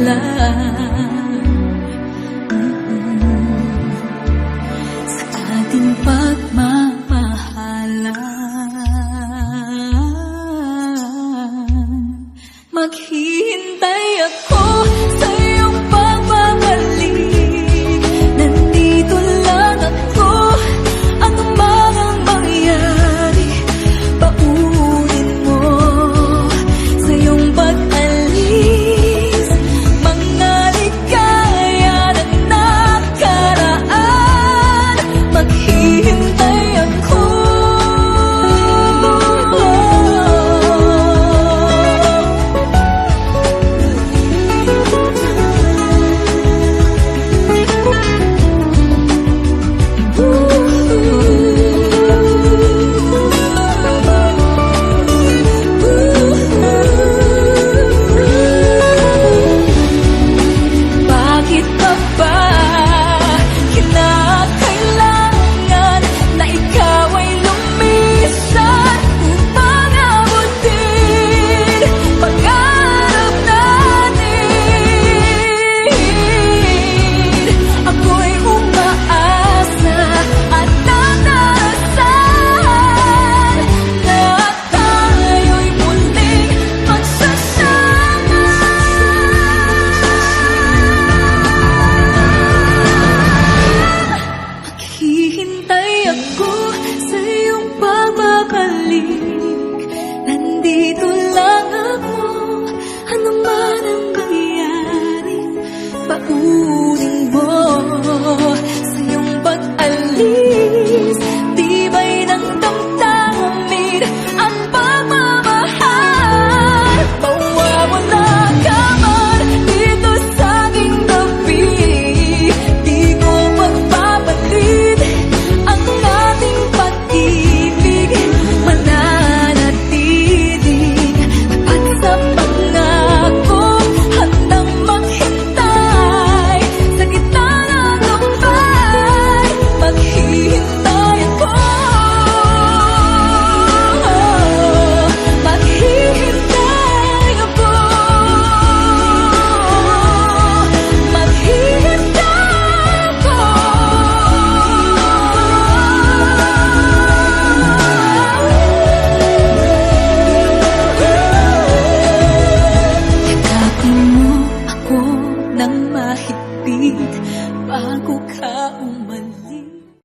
lang sa ating pagmamahalan. Maghihintay ako sa iyong pagbabalik. Nandito lang ako, ano man ang mangyari. Paunin mo sa iyong pag-alis mga ligaya na nakaraan. Maghihintay ako. Bakit pa ba kinakailangan na ikaw ay lumisan upang abutin pangarap natin? Ako'y umaasa at nananasan na tayo'y muling magsasama. Maghihintay ako sa iyong pagbabalik. Nandito lang ako, ano man ang mangyari.